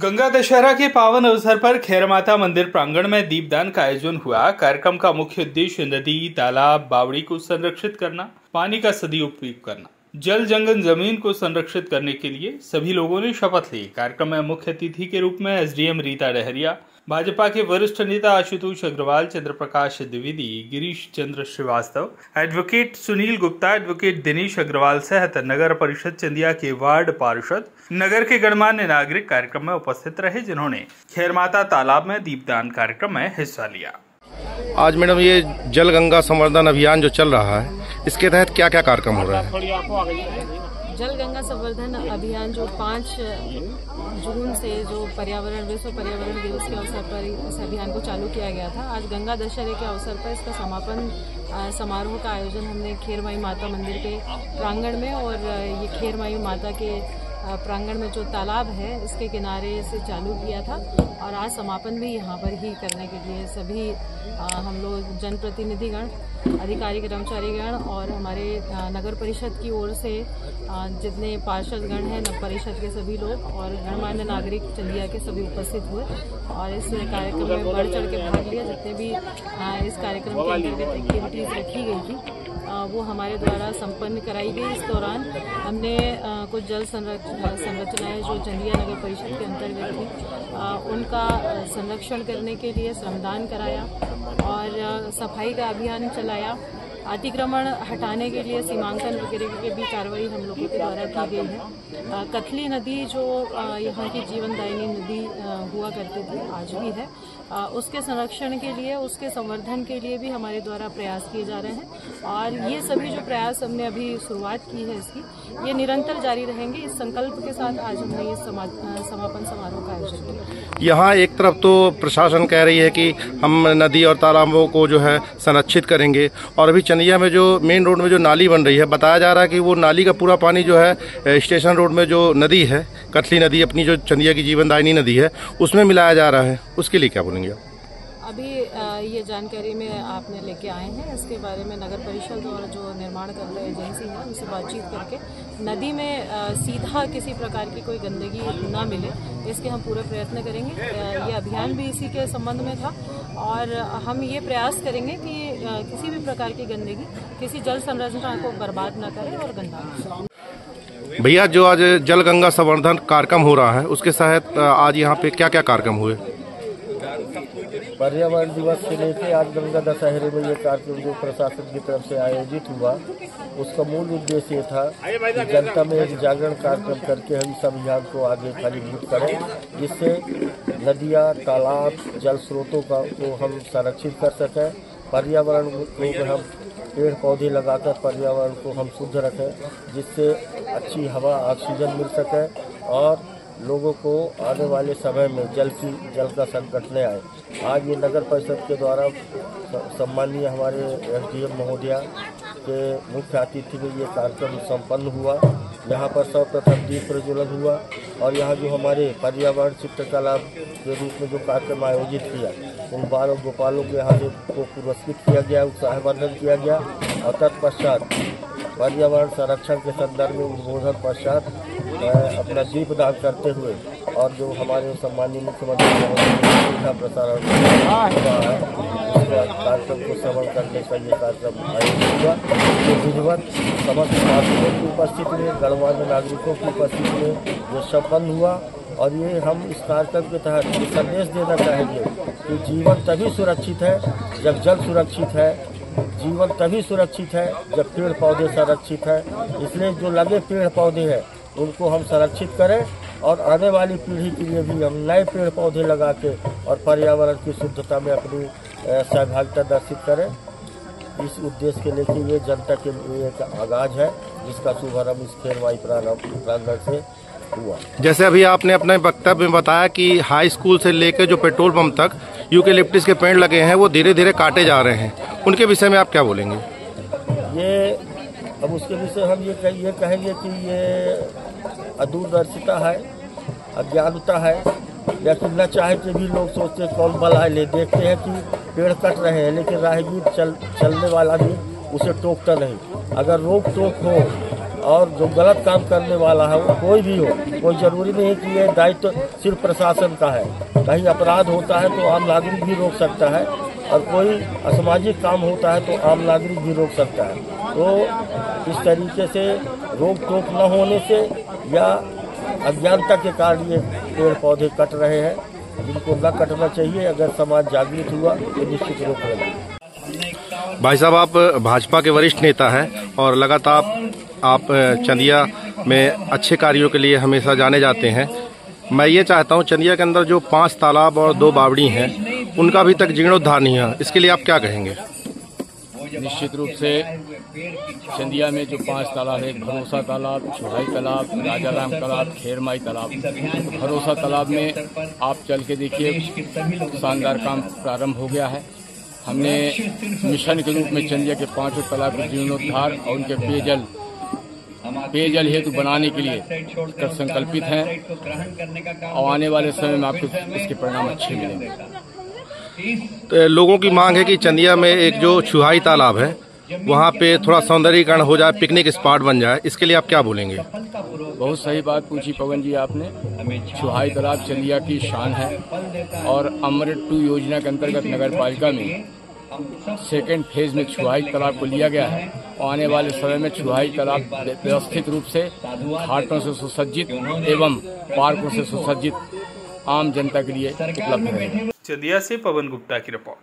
गंगा दशहरा के पावन अवसर पर खैरमाता मंदिर प्रांगण में दीपदान का आयोजन हुआ। कार्यक्रम का मुख्य उद्देश्य नदी, तालाब, बावड़ी को संरक्षित करना, पानी का सदुपयोग करना, जल जंगल जमीन को संरक्षित करने के लिए सभी लोगों ने शपथ ली। कार्यक्रम में मुख्य अतिथि के रूप में एसडीएम रीता डहरिया, भाजपा के वरिष्ठ नेता आशुतोष अग्रवाल, चंद्रप्रकाश द्विवेदी, गिरीश चंद्र श्रीवास्तव, एडवोकेट सुनील गुप्ता, एडवोकेट दिनेश अग्रवाल सहित नगर परिषद चंदिया के वार्ड पार्षद, नगर के गणमान्य नागरिक कार्यक्रम में उपस्थित रहे, जिन्होंने खैरमाता तालाब में दीपदान कार्यक्रम में हिस्सा लिया। आज मैडम ये जल गंगा संवर्धन अभियान जो चल रहा है, इसके तहत क्या क्या कार्यक्रम हो रहा है? जल गंगा संवर्धन अभियान जो 5 जून से जो विश्व पर्यावरण दिवस के अवसर पर इस अभियान को चालू किया गया था। आज गंगा दशहरे के अवसर पर इसका समापन समारोह का आयोजन हमने खेरमाई माता मंदिर के प्रांगण में, और ये खेरमाई माता के प्रांगण में जो तालाब है इसके किनारे से चालू किया था, और आज समापन भी यहाँ पर ही करने के लिए सभी हम लोग जनप्रतिनिधिगण, अधिकारी कर्मचारीगण और हमारे नगर परिषद की ओर से जितने पार्षदगण हैं, नगर परिषद के सभी लोग और गणमान्य नागरिक चंदिया के सभी उपस्थित हुए और इस कार्यक्रम में बढ़ चढ़ के भाग लिया। जितने भी इस कार्यक्रम के अंतर्गत एक्टिविटीज रखी गई थी वो हमारे द्वारा संपन्न कराई गई। इस दौरान हमने कुछ जल संरचनाएं जो चंदिया नगर परिषद के अंतर्गत थी उनका संरक्षण करने के लिए श्रमदान कराया और सफाई का अभियान चलाया। अतिक्रमण हटाने के लिए सीमांकन वगैरह की भी कार्रवाई हम लोगों के द्वारा की गई है। कथली नदी जो यहाँ की जीवनदायिनी नदी हुआ करती थी, आज भी है, उसके संरक्षण के लिए, उसके संवर्धन के लिए भी हमारे द्वारा प्रयास किए जा रहे हैं और ये सभी जो प्रयास हमने अभी शुरुआत की है इसकी, ये निरंतर जारी रहेंगे। इस संकल्प के साथ आज हमने ये समापन समारोह का आयोजन किया। यहाँ एक तरफ तो प्रशासन कह रही है कि हम नदी और तालाबों को जो है संरक्षित करेंगे, और अभी चंदिया में जो मेन रोड में जो नाली बन रही है, बताया जा रहा है कि वो नाली का पूरा पानी जो है स्टेशन रोड में जो नदी है, कथली नदी, अपनी जो चंदिया की जीवनदायिनी नदी है, उसमें मिलाया जा रहा है। उसके लिए क्या बोलेंगे आप? अभी ये जानकारी में आपने लेके आए हैं, इसके बारे में नगर परिषद और जो निर्माण कर रहे एजेंसी है उनसे बातचीत करके नदी में सीधा किसी प्रकार की कोई गंदगी ना मिले, इसके हम पूरा प्रयत्न करेंगे। ये अभियान भी इसी के संबंध में था और हम ये प्रयास करेंगे कि किसी भी प्रकार की गंदगी किसी जल संरचना को बर्बाद न करे और गंदा। भैया, जो आज जल गंगा संवर्धन कार्यक्रम हो रहा है, उसके तहत आज यहाँ पे क्या क्या कार्यक्रम हुए? पर्यावरण दिवस से लेकर आज गंगा दशहरे में ये कार्यक्रम जो प्रशासन की तरफ से आयोजित हुआ, उसका मूल उद्देश्य था कि जनता में एक जागरण कार्यक्रम करके हम इस अभियान को आगे फलीभूत करें, जिससे नदियाँ, तालाब, जल स्रोतों को हम संरक्षित कर सकें, पर्यावरण को हम पेड़ पौधे लगाकर पर्यावरण को हम शुद्ध रखें, जिससे अच्छी हवा, ऑक्सीजन मिल सके और लोगों को आने वाले समय में जल का संकट न आए। आज ये नगर परिषद के द्वारा सम्मानीय हमारे एसडीएम महोदया के मुख्य आतिथ्य में ये कार्यक्रम संपन्न हुआ। यहाँ पर सर्वप्रथम दीप प्रज्वलन हुआ और यहाँ जो हमारे पर्यावरण चित्रकला के रूप में जो कार्यक्रम आयोजित किया, उन बालों गोपालों के यहाँ को पुरस्कृत किया गया, उत्साहवर्धन किया गया और तत्पश्चात पर्यावरण संरक्षण के संदर्भ में उद्बोधन पश्चात अपना दीपदान करते हुए और जो हमारे सम्मानीय मुख्यमंत्री महोदय प्रसारण कार्यक्रम को श्रवण करने का ये कार्यक्रम आयोजित हुआ। जो विधिवत समस्त पार्षदों की उपस्थिति में, गणमान्य नागरिकों की उपस्थिति में जो संपन्न हुआ, और ये हम इस कार्यक्रम के तहत ये संदेश देना चाहेंगे कि जीवन तभी सुरक्षित है जब जल सुरक्षित है, जीवन तभी सुरक्षित है जब पेड़ पौधे संरक्षित है। इसलिए जो लगे पेड़ पौधे हैं उनको हम संरक्षित करें और आने वाली पीढ़ी के लिए भी हम नए पेड़ पौधे लगा के और पर्यावरण की शुद्धता में अपनी सहभागिता दर्शित करें। इस उद्देश्य के लेकर ये जनता के लिए एक आगाज है, जिसका शुभारंभ इस खेरमाई प्रांगण से हुआ। जैसे अभी आपने अपने वक्तव्य में बताया कि हाई स्कूल से लेकर जो पेट्रोल पंप तक यूकेलिप्टस के पेड़ लगे हैं वो धीरे धीरे काटे जा रहे हैं, उनके विषय में आप क्या बोलेंगे? ये अब उसके विषय हम ये कहेंगे कि ये अदूरदर्शिता है, अज्ञानता है, लेकिन न चाहे के भी लोग सोचते कौन भला ले, देखते हैं कि पेड़ कट रहे हैं लेकिन राहगीर चलने वाला भी उसे टोकता नहीं। अगर रोक टोक हो और जो गलत काम करने वाला है वो कोई भी हो, कोई जरूरी नहीं है कि ये दायित्व सिर्फ प्रशासन का है। कहीं अपराध होता है तो आम नागरिक भी रोक सकता है, और कोई असामाजिक काम होता है तो आम नागरिक भी रोक सकता है। तो इस तरीके से रोक टोक न होने से या अज्ञानता के कारण ये पेड़ पौधे कट रहे हैं, जिनको न कटना चाहिए। अगर समाज जागृत हुआ तो निश्चित रोक लेगा। भाई साहब, आप भाजपा के वरिष्ठ नेता हैं और लगातार आप चंदिया में अच्छे कार्यों के लिए हमेशा जाने जाते हैं। मैं ये चाहता हूँ, चंदिया के अंदर जो 5 तालाब और 2 बावड़ी हैं, उनका अभी तक जीर्णोद्धार नहीं है, इसके लिए आप क्या कहेंगे? निश्चित रूप से चंदिया में जो 5 तालाब है, भरोसा तालाब, चौहाई तालाब, राजाराम तालाब, खेरमाई तालाब। भरोसा तालाब में आप चल के देखिए, शानदार काम प्रारंभ हो गया है। हमने मिशन के रूप में चंदिया के 5 तालाब के जीर्णोद्धार और उनके पेयजल हेतु बनाने के लिए संकल्पित हैं, और आने वाले समय में आपको इसके परिणाम अच्छे मिलेंगे। तो लोगों की मांग है कि चंदिया में एक जो चुहाई तालाब है वहाँ पे थोड़ा सौंदर्यीकरण हो जाए, पिकनिक स्पॉट बन जाए, इसके लिए आप क्या बोलेंगे? बहुत सही बात पूछी पवन जी आपने। चुहाई तालाब चंदिया की शान है, और अमृत 2 योजना के अंतर्गत नगर पालिका में 2nd फेज में चुहाई तालाब को लिया गया है, और आने वाले समय में चुहाई तालाब व्यवस्थित रूप से घाटों से सुसज्जित एवं पार्कों से सुसज्जित आम जनता के लिए उपलब्ध रहेगा। चंदिया से पवन गुप्ता की रिपोर्ट।